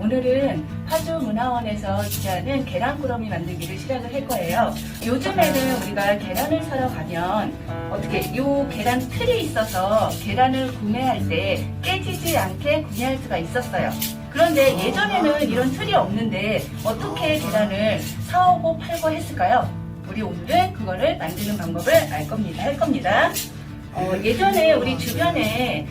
오늘은 파주문화원에서 주최하는 계란꾸러미 만들기를 시작을 할 거예요. 요즘에는 우리가 계란을 사러 가면 어떻게 요 계란 틀이 있어서 계란을 구매할 때 깨지지 않게 구매할 수가 있었어요. 그런데 예전에는 이런 틀이 없는데 어떻게 계란을 사오고 팔고 했을까요? 우리 오늘은 그거를 만드는 방법을 할 겁니다. 예전에 우리 주변에는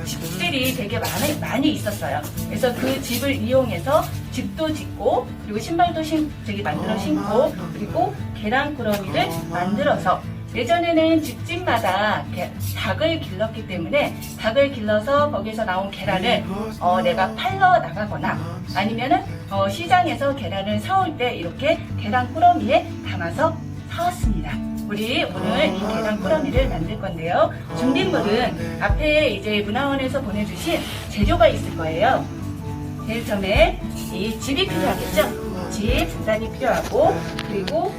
집들이 되게 많이 있었어요. 그래서 그 집을 이용해서 집도 짓고, 그리고 신발도 만들어 신고, 그리고 계란꾸러미를 만들어서, 예전에는 집집마다 닭을 길렀기 때문에 닭을 길러서 거기서 나온 계란을 내가 팔러 나가거나 아니면은 시장에서 계란을 사올 때 이렇게 계란꾸러미에 담아서 사왔습니다. 우리 오늘 이 계란꾸러미를 만들 건데요. 준비물은 앞에 이제 문화원에서 보내주신 재료가 있을 거예요. 제일 처음에 이 즙이 필요하겠죠? 즙 단단히 필요하고, 그리고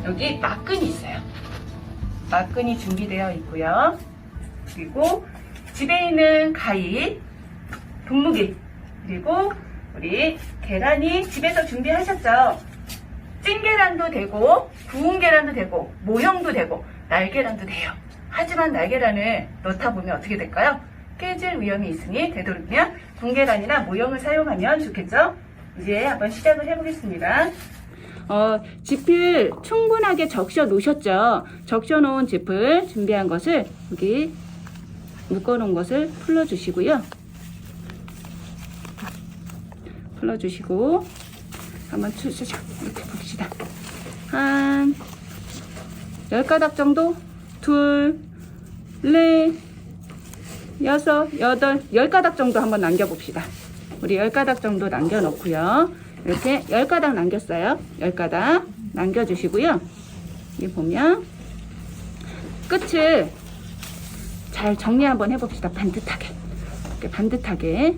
여기 막근이 있어요. 막근이 준비되어 있고요. 그리고 집에 있는 가위, 분무기, 그리고 우리 계란이 집에서 준비하셨죠? 찐 계란도 되고 구운 계란도 되고 모형도 되고 날계란도 돼요. 하지만 날계란을 넣다 보면 어떻게 될까요? 깨질 위험이 있으니 되도록이면 구운 계란이나 모형을 사용하면 좋겠죠? 이제 한번 시작을 해보겠습니다. 짚을 충분하게 적셔 놓으셨죠? 적셔 놓은 짚을 준비한 것을 여기 묶어 놓은 것을 풀어주시고요. 풀어주시고 한번 이렇게 봅시다. 한 10가닥 정도? 둘, 넷, 여섯, 여덟, 10가닥 정도 한번 남겨봅시다. 우리 10가닥 정도 남겨놓고요. 이렇게 10가닥 남겼어요. 10가닥 남겨주시고요. 여기 보면 끝을 잘 정리 한번 해봅시다. 반듯하게. 이렇게 반듯하게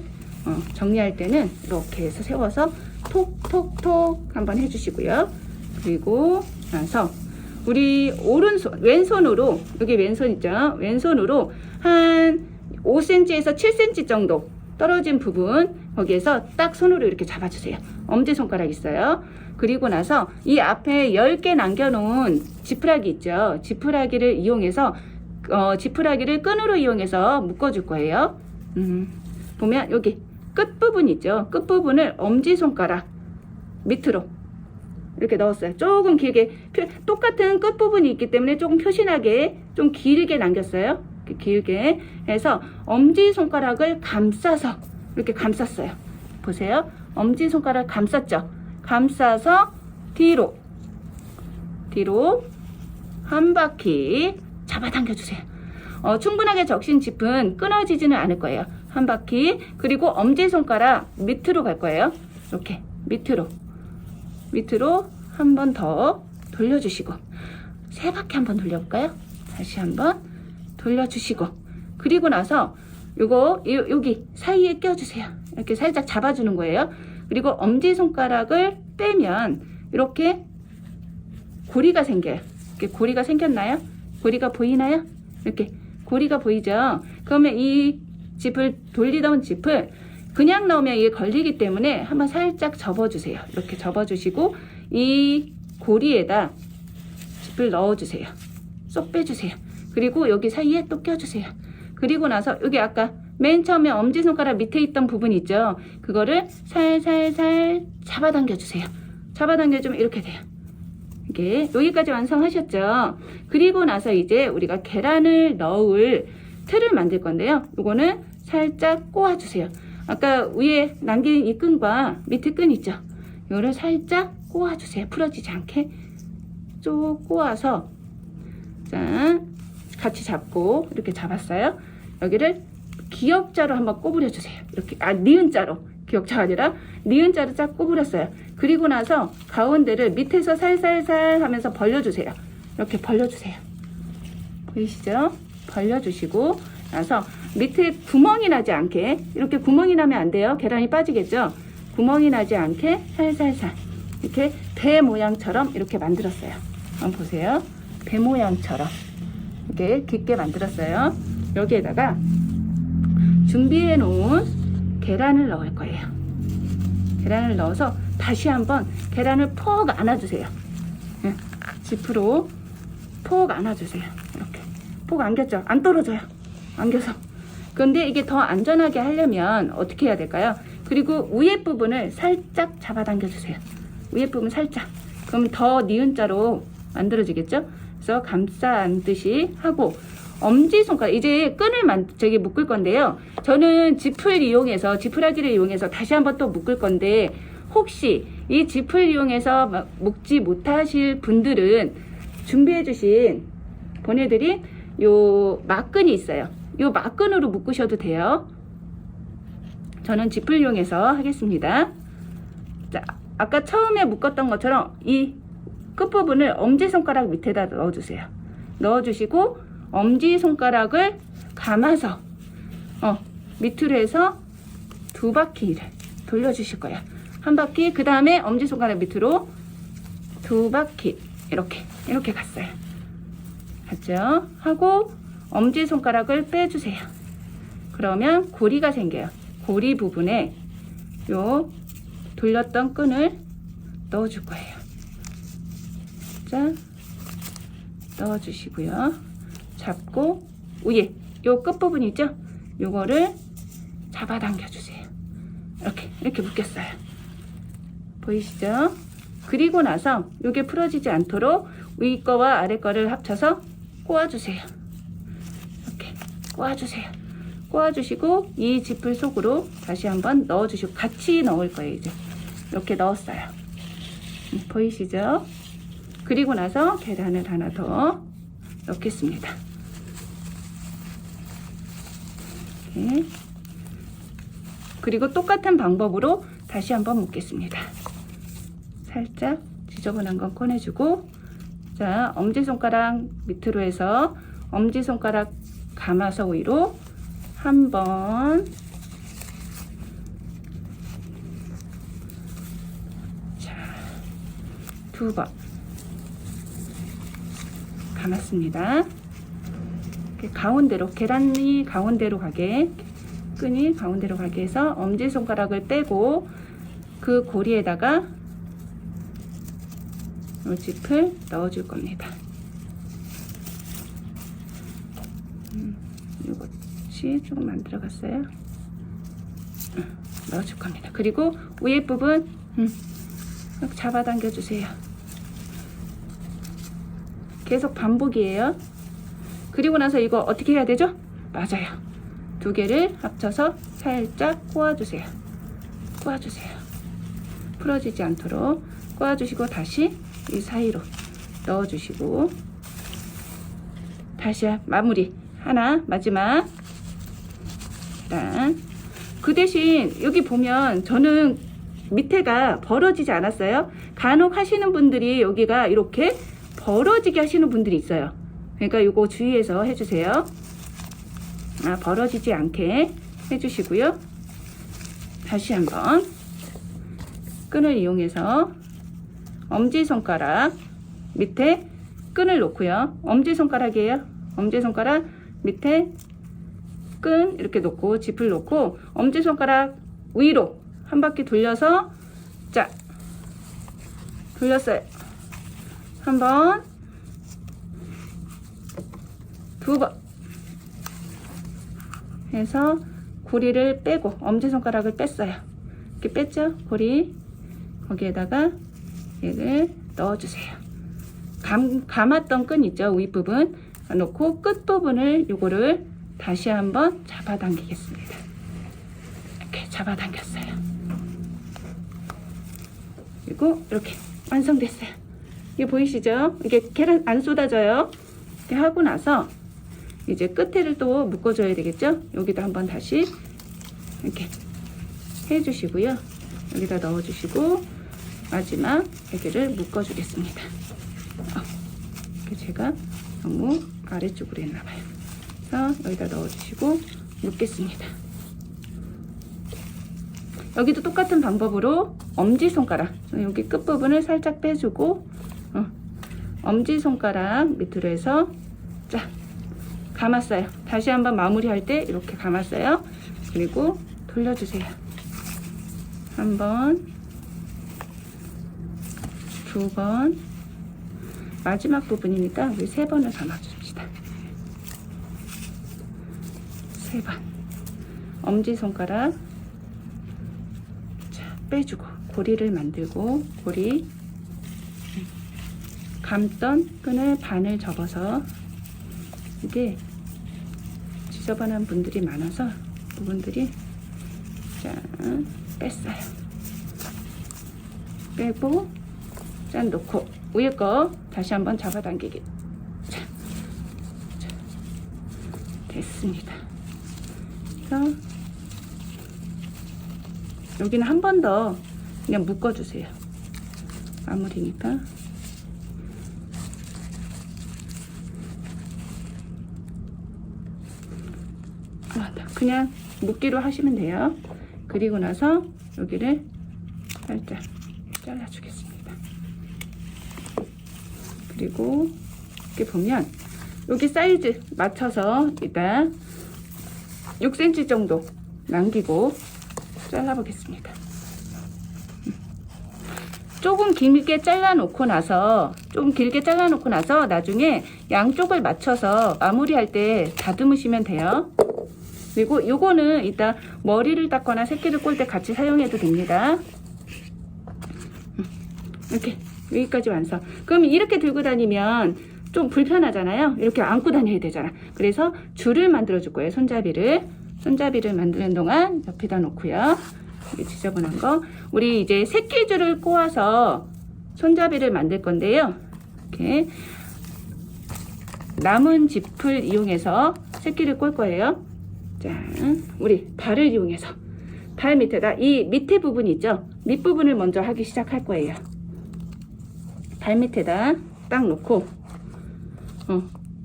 정리할 때는 이렇게 해서 세워서 톡톡톡 한번 해주시고요. 그리고 나서 우리 왼손으로, 여기 왼손 있죠? 왼손으로 한 5cm에서 7cm 정도 떨어진 부분, 거기에서 딱 손으로 이렇게 잡아주세요. 엄지손가락 있어요. 그리고 나서 이 앞에 10개 남겨놓은 지푸라기 있죠? 지푸라기를 이용해서, 지푸라기를 끈으로 이용해서 묶어줄 거예요. 보면 여기 끝부분 있죠? 끝부분을 엄지손가락 밑으로 이렇게 넣었어요. 조금 길게, 똑같은 끝부분이 있기 때문에 조금 표신하게 좀 길게 남겼어요. 길게 해서 엄지손가락을 감싸서 이렇게 감쌌어요. 보세요. 엄지손가락 감쌌죠? 감싸서 뒤로 한 바퀴 잡아당겨 주세요. 충분하게 적신 짚은 끊어지지는 않을 거예요. 한 바퀴, 그리고 엄지손가락 밑으로 갈 거예요. 이렇게 밑으로 한 번 더 돌려주시고, 3바퀴 한번 돌려볼까요? 다시 한번 돌려주시고, 그리고 나서 요거 여기 사이에 껴주세요. 이렇게 살짝 잡아주는 거예요. 그리고 엄지손가락을 빼면 이렇게 고리가 생겨요. 이렇게 고리가 생겼나요? 고리가 보이나요? 이렇게 고리가 보이죠? 그러면 이 짚을 돌리던 짚을 그냥 넣으면 이게 걸리기 때문에 한번 살짝 접어주세요. 이렇게 접어주시고 이 고리에다 짚을 넣어주세요. 쏙 빼주세요. 그리고 여기 사이에 또 껴주세요. 그리고 나서 여기 아까 맨 처음에 엄지손가락 밑에 있던 부분 있죠? 그거를 살살살 잡아당겨주세요. 잡아당겨주면 이렇게 돼요. 이게 여기까지 완성하셨죠? 그리고 나서 이제 우리가 계란을 넣을 틀을 만들 건데요. 요거는 살짝 꼬아주세요. 아까 위에 남긴 이 끈과 밑에 끈 있죠? 이거를 살짝 꼬아주세요. 풀어지지 않게 쭉 꼬아서, 자, 같이 잡고 이렇게 잡았어요. 여기를 기역자로 한번 꼬부려주세요. 이렇게, 니은자로, 기역자가 아니라 니은자로 쫙 꼬부렸어요. 그리고 나서 가운데를 밑에서 살살살 하면서 벌려주세요. 이렇게 벌려주세요. 보이시죠? 벌려주시고 나서 밑에 구멍이 나지 않게, 이렇게 구멍이 나면 안 돼요. 계란이 빠지겠죠? 구멍이 나지 않게 살살살 이렇게 배 모양처럼 이렇게 만들었어요. 한번 보세요. 배 모양처럼 이렇게 깊게 만들었어요. 여기에다가 준비해 놓은 계란을 넣을 거예요. 계란을 넣어서 다시 한번 계란을 푹 안아주세요. 네, 지프로 푹 안아주세요. 이렇게 푹 안겼죠? 안 떨어져요. 안겨서. 그런데 이게 더 안전하게 하려면 어떻게 해야 될까요? 그리고 위에 부분을 살짝 잡아당겨 주세요. 위에 부분 살짝. 그럼 더 니은자로 만들어지겠죠? 그래서 감싸 안듯이 하고 엄지손가락, 이제 끈을 묶을 건데요. 저는 지푸라기를 이용해서 다시 한번 또 묶을 건데, 혹시 이 지프를 이용해서 묶지 못하실 분들은 준비해 주신, 보내드린 요 막끈이 있어요. 요 막끈으로 묶으셔도 돼요. 저는 지프를 이용해서 하겠습니다. 자, 아까 처음에 묶었던 것처럼 이 끝부분을 엄지손가락 밑에다 넣어주세요. 넣어주시고 엄지손가락을 감아서 밑으로 해서 2바퀴를 돌려주실 거예요. 한 바퀴, 그 다음에 엄지손가락 밑으로 2바퀴 이렇게 갔어요. 갔죠? 하고 엄지손가락을 빼주세요. 그러면 고리가 생겨요. 고리 부분에 요 돌렸던 끈을 넣어줄 거예요. 자, 넣어주시고요. 잡고 위에 요 끝부분 있죠? 요거를 잡아당겨 주세요. 이렇게 묶였어요. 보이시죠? 그리고 나서 요게 풀어지지 않도록 위 거와 아래 거를 합쳐서 꼬아주세요. 이렇게 꼬아주세요. 꼬아주시고 이 지풀 속으로 다시 한번 넣어주시고 같이 넣을 거예요. 이제 이렇게 넣었어요. 보이시죠? 그리고 나서 계란을 하나 더 넣겠습니다. 이렇게. 그리고 똑같은 방법으로 다시 한번 묶겠습니다. 살짝 지저분한 건 꺼내주고, 자, 엄지손가락 밑으로 해서 엄지손가락 감아서 위로 한 번, 자, 2번 감았습니다. 이렇게 가운데로, 계란이 가운데로 가게, 끈이 가운데로 가게 해서 엄지손가락을 빼고 그 고리에다가 이 짚을 넣어줄 겁니다. 이것이 조금 안 들어갔어요. 넣어줄 겁니다. 그리고 위에 부분 잡아당겨 주세요. 계속 반복이에요. 그리고 나서 이거 어떻게 해야 되죠? 맞아요. 2개를 합쳐서 살짝 꼬아주세요. 꼬아주세요. 풀어지지 않도록 꼬아주시고 다시 이 사이로 넣어주시고 다시 마무리 하나 마지막. 일단 그 대신 여기 보면 저는 밑에가 벌어지지 않았어요. 간혹 하시는 분들이 여기가 이렇게 벌어지게 하시는 분들이 있어요. 그러니까 이거 주의해서 해주세요. 벌어지지 않게 해주시고요. 다시 한번 끈을 이용해서 엄지손가락 밑에 끈을 놓고요. 엄지손가락이에요. 엄지손가락 밑에 끈 이렇게 놓고 짚을 놓고 엄지손가락 위로 한 바퀴 돌려서, 자, 돌렸어요. 한 번, 2번 해서 고리를 빼고 엄지손가락을 뺐어요. 이렇게 뺐죠? 고리 거기에다가 얘를 넣어주세요. 감았던 끈 있죠? 윗부분 놓고 끝부분을 요거를 다시 한번 잡아당기겠습니다. 이렇게 잡아당겼어요. 그리고 이렇게 완성됐어요. 이게 보이시죠? 이게 계란 안 쏟아져요. 이렇게 하고 나서 이제 끝에를 또 묶어줘야 되겠죠? 여기다 한번 다시 이렇게 해주시고요. 여기다 넣어주시고 마지막 여기를 묶어주겠습니다. 이렇게 제가 너무 아래쪽으로 했나봐요. 그래서 여기다 넣어주시고 묶겠습니다. 여기도 똑같은 방법으로 엄지손가락 여기 끝부분을 살짝 빼주고 엄지손가락 밑으로 해서 자 감았어요. 다시 한번 마무리할 때 이렇게 감았어요. 그리고 돌려주세요. 한 번, 두 번, 마지막 부분이니까 우리 세 번을 더 넣어줍시다. 세 번. 엄지손가락 자, 빼주고 고리를 만들고 고리 감던 끈을 반을 접어서 이게 지저분한 분들이 많아서 부분들이 짠 뺐어요. 빼고 짠 놓고 위에 거 다시 한번 잡아당기기. 자, 됐습니다. 그래서 여기는 한 번 더 그냥 묶어주세요. 마무리니까. 그냥 묶기로 하시면 돼요. 그리고 나서 여기를 살짝 잘라주겠습니다. 그리고 이렇게 보면 여기 사이즈 맞춰서 일단 6cm 정도 남기고 잘라보겠습니다. 조금 길게 잘라놓고 나서 나중에 양쪽을 맞춰서 마무리할 때 다듬으시면 돼요. 그리고 요거는 이따 머리를 닦거나 새끼를 꼴 때 같이 사용해도 됩니다. 이렇게 여기까지 완성. 그럼 이렇게 들고 다니면 좀 불편하잖아요. 이렇게 안고 다녀야 되잖아. 그래서 줄을 만들어 줄 거예요. 손잡이를 만드는 동안 옆에다 놓고요. 이게 지저분한 거 우리 이제 새끼줄을 꼬아서 손잡이를 만들 건데요. 이렇게 남은 짚을 이용해서 새끼를 꼴 거예요. 자, 우리 발을 이용해서 발 밑에다 이 밑에 부분 있죠? 밑부분을 먼저 하기 시작할 거예요. 발 밑에다 딱 놓고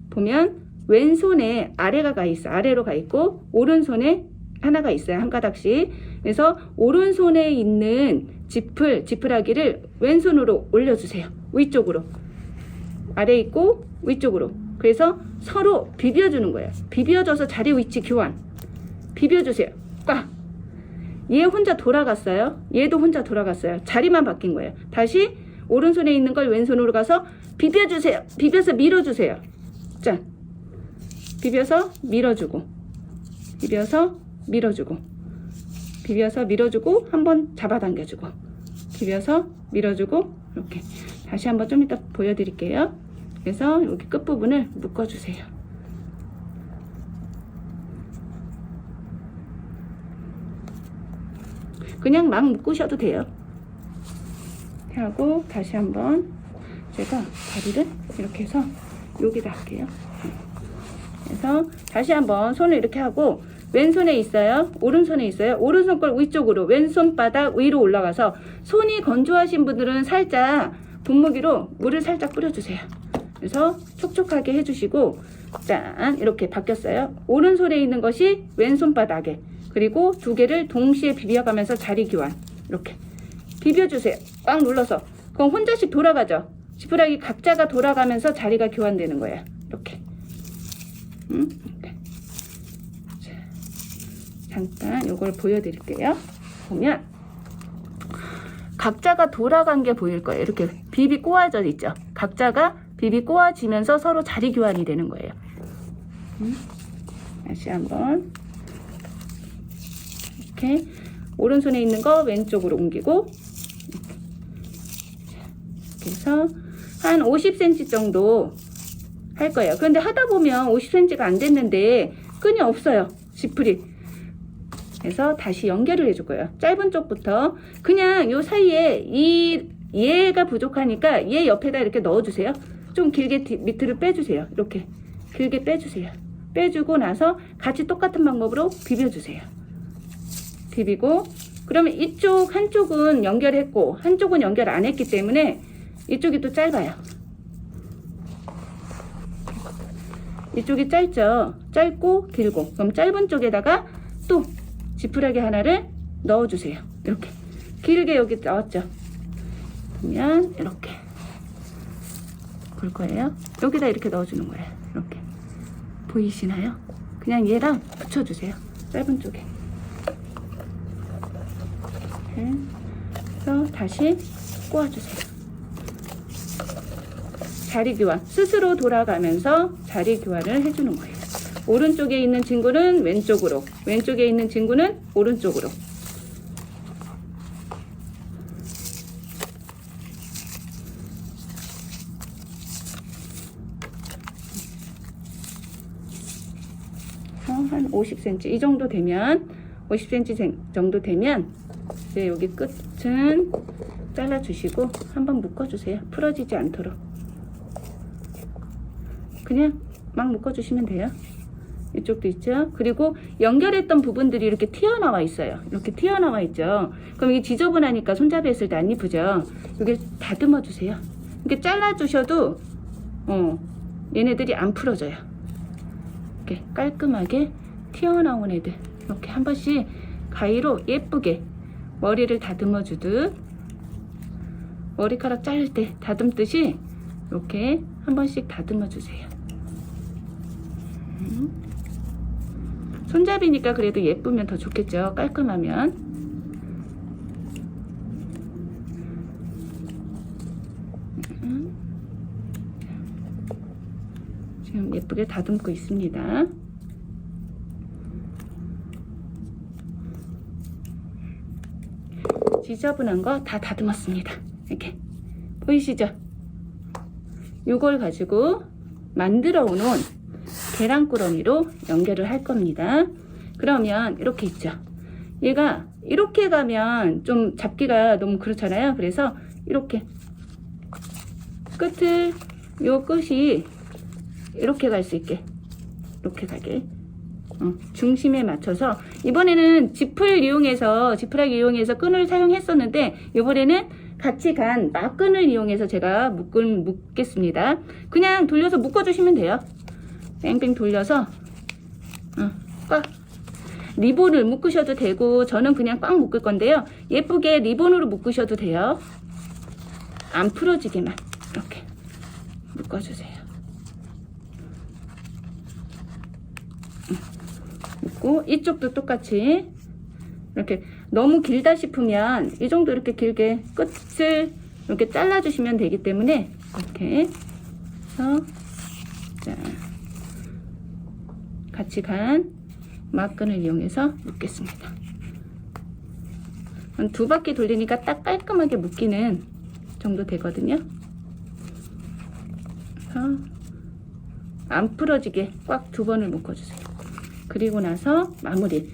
보면 왼손에 아래로 가 있고 오른손에 하나가 있어요. 한 가닥씩. 그래서 오른손에 있는 지푸라기를 왼손으로 올려주세요. 위쪽으로. 아래 있고 위쪽으로. 그래서 서로 비벼주는 거예요. 비벼줘서 자리 위치 교환. 비벼주세요. 꽉. 얘 혼자 돌아갔어요. 얘도 혼자 돌아갔어요. 자리만 바뀐 거예요. 다시 오른손에 있는 걸 왼손으로 가서 비벼주세요. 비벼서 밀어주세요. 자, 비벼서 밀어주고, 비벼서 밀어주고, 비벼서 밀어주고, 한번 잡아당겨주고, 비벼서 밀어주고, 이렇게 다시 한번 좀 이따 보여드릴게요. 그래서 여기 끝부분을 묶어주세요. 그냥 막 묶으셔도 돼요. 하고 다시 한번 제가 다리를 이렇게 해서 여기다 할게요. 그래서 다시 한번 손을 이렇게 하고 왼손에 있어요. 오른손에 있어요. 오른손 걸 위쪽으로 왼손바닥 위로 올라가서 손이 건조하신 분들은 살짝 분무기로 물을 살짝 뿌려주세요. 그래서 촉촉하게 해주시고 짠 이렇게 바뀌었어요. 오른손에 있는 것이 왼손바닥에 그리고 두 개를 동시에 비벼가면서 자리 교환 이렇게 비벼주세요. 꽉 눌러서 그럼 혼자씩 돌아가죠. 지푸라기 각자가 돌아가면서 자리가 교환되는 거예요. 이렇게 이렇게. 자, 잠깐 이걸 보여드릴게요. 보면 각자가 돌아간 게 보일 거예요. 이렇게 비비 꼬아져 있죠. 각자가 비비 꼬아지면서 서로 자리 교환이 되는 거예요. 다시 한번 이렇게 오른손에 있는 거 왼쪽으로 옮기고 이렇게 해서 한 50cm 정도 할 거예요. 그런데 하다 보면 50cm가 안 됐는데 끈이 없어요. 지풀이. 그래서 다시 연결을 해줄 거예요. 짧은 쪽부터 그냥 요 사이에 얘가 부족하니까 얘 옆에다 이렇게 넣어주세요. 좀 길게 밑으로 빼주세요. 이렇게 길게 빼주세요. 빼주고 나서 같이 똑같은 방법으로 비벼주세요. 비비고 그러면 이쪽 한쪽은 연결했고 한쪽은 연결 안 했기 때문에 이쪽이 또 짧아요. 이쪽이 짧죠. 짧고 길고 그럼 짧은 쪽에다가 또 지푸라기 하나를 넣어주세요. 이렇게 길게 여기 나왔죠. 그러면 이렇게 볼 거예요. 여기다 이렇게 넣어주는 거예요. 이렇게 보이시나요? 그냥 얘랑 붙여주세요. 짧은 쪽에 그래서 다시 꼬아주세요. 자리 교환, 스스로 돌아가면서 자리 교환을 해주는 거예요. 오른쪽에 있는 친구는 왼쪽으로, 왼쪽에 있는 친구는 오른쪽으로. 한 50cm 이 정도 되면 50cm 정도 되면 이제 여기 끝은 잘라주시고 한번 묶어주세요. 풀어지지 않도록 그냥 막 묶어주시면 돼요. 이쪽도 있죠. 그리고 연결했던 부분들이 이렇게 튀어나와 있어요. 이렇게 튀어나와 있죠. 그럼 이게 지저분하니까 손잡이 했을 때 안 이쁘죠. 이게 다듬어 주세요. 이렇게 잘라주셔도 얘네들이 안 풀어져요. 이렇게 깔끔하게 튀어나온 애들 이렇게 한 번씩 가위로 예쁘게 머리를 다듬어 주듯 머리카락 자를 때 다듬듯이 이렇게 한 번씩 다듬어 주세요. 손잡이니까 그래도 예쁘면 더 좋겠죠. 깔끔하면. 지금 예쁘게 다듬고 있습니다. 지저분한 거 다 다듬었습니다. 이렇게 보이시죠? 이걸 가지고 만들어 놓은 계란꾸러미로 연결을 할 겁니다. 그러면 이렇게 있죠. 얘가 이렇게 가면 좀 잡기가 너무 그렇잖아요. 그래서 이렇게 끝을 요 끝이 이렇게 갈 수 있게 이렇게 가게 중심에 맞춰서 이번에는 지푸라기 이용해서 끈을 사용했었는데 이번에는 같이 간 막끈을 이용해서 제가 묶겠습니다. 그냥 돌려서 묶어주시면 돼요. 뺑뺑 돌려서 꽉 리본을 묶으셔도 되고 저는 그냥 꽉 묶을 건데요. 예쁘게 리본으로 묶으셔도 돼요. 안 풀어지게만 이렇게 묶어주세요. 묶고 이쪽도 똑같이 이렇게 너무 길다 싶으면 이 정도 이렇게 길게 끝을 이렇게 잘라주시면 되기 때문에 이렇게 해서 자, 같이 간 막끈을 이용해서 묶겠습니다. 한 2바퀴 돌리니까 딱 깔끔하게 묶이는 정도 되거든요. 그래서 안 풀어지게 꽉 2번을 묶어주세요. 그리고 나서 마무리.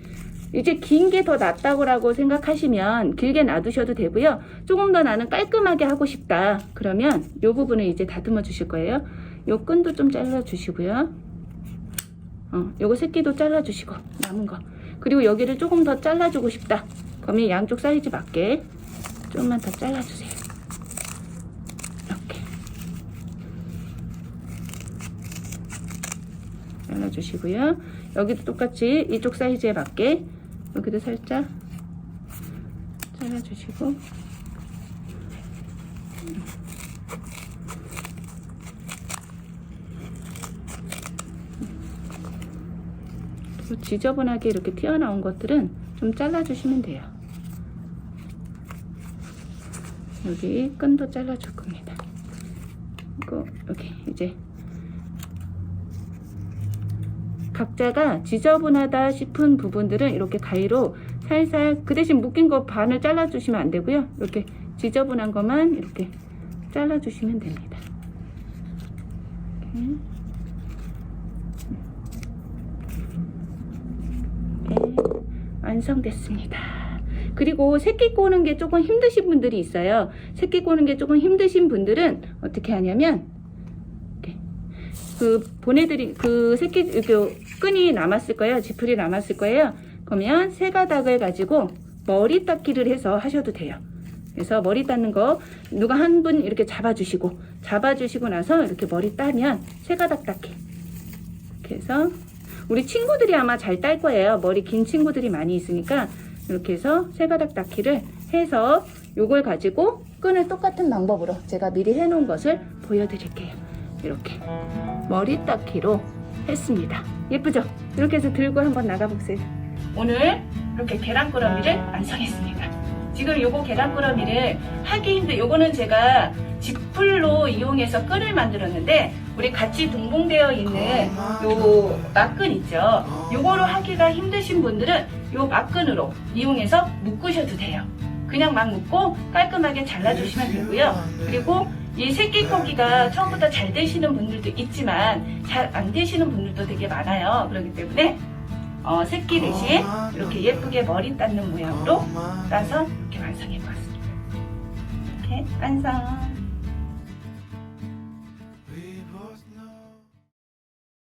이제 긴 게 더 낫다고 생각하시면 길게 놔두셔도 되고요. 조금 더 나는 깔끔하게 하고 싶다. 그러면 이 부분을 이제 다듬어 주실 거예요. 이 끈도 좀 잘라 주시고요. 요거 새끼도 잘라 주시고 남은 거. 그리고 여기를 조금 더 잘라 주고 싶다. 그러면 양쪽 사이즈 맞게 조금만 더 잘라 주세요. 이렇게 잘라 주시고요. 여기도 똑같이 이쪽 사이즈에 맞게 여기도 살짝 잘라주시고 또 지저분하게 이렇게 튀어나온 것들은 좀 잘라주시면 돼요. 여기 끈도 잘라줄 겁니다. 그리고 여기 이제 각자가 지저분하다 싶은 부분들은 이렇게 가위로 살살 그 대신 묶인 거 반을 잘라주시면 안 되고요. 이렇게 지저분한 것만 이렇게 잘라주시면 됩니다. 이렇게 완성됐습니다. 그리고 새끼 꼬는 게 조금 힘드신 분들이 있어요. 새끼 꼬는 게 조금 힘드신 분들은 어떻게 하냐면 보내드린 새끼 이렇게 끈이 남았을 거예요. 지풀이 남았을 거예요. 그러면 세 가닥을 가지고 머리 닦기를 해서 하셔도 돼요. 그래서 머리 닦는 거 누가 한 분 이렇게 잡아주시고 나서 이렇게 머리 따면 세 가닥 닦기. 이렇게 해서 우리 친구들이 아마 잘 딸 거예요. 머리 긴 친구들이 많이 있으니까 이렇게 해서 세 가닥 닦기를 해서 요걸 가지고 끈을 똑같은 방법으로 제가 미리 해놓은 것을 보여드릴게요. 이렇게 머리 닦기로 했습니다. 예쁘죠? 이렇게 해서 들고 한번 나가보세요. 오늘 이렇게 계란꾸러미를 완성했습니다. 지금 요거 계란꾸러미를 하기 요거는 제가 직불로 이용해서 끈을 만들었는데 우리 같이 동봉되어 있는 요 막끈 있죠. 요거로 하기가 힘드신 분들은 요 막끈으로 이용해서 묶으셔도 돼요. 그냥 막 묶고 깔끔하게 잘라주시면 되고요. 그리고 이 새끼 고기가 처음부터 잘 되시는 분들도 있지만 잘 안 되시는 분들도 되게 많아요. 그렇기 때문에 새끼 대신 이렇게 예쁘게 머리 닦는 모양으로 따서 이렇게 완성해 보았습니다. 이렇게 완성.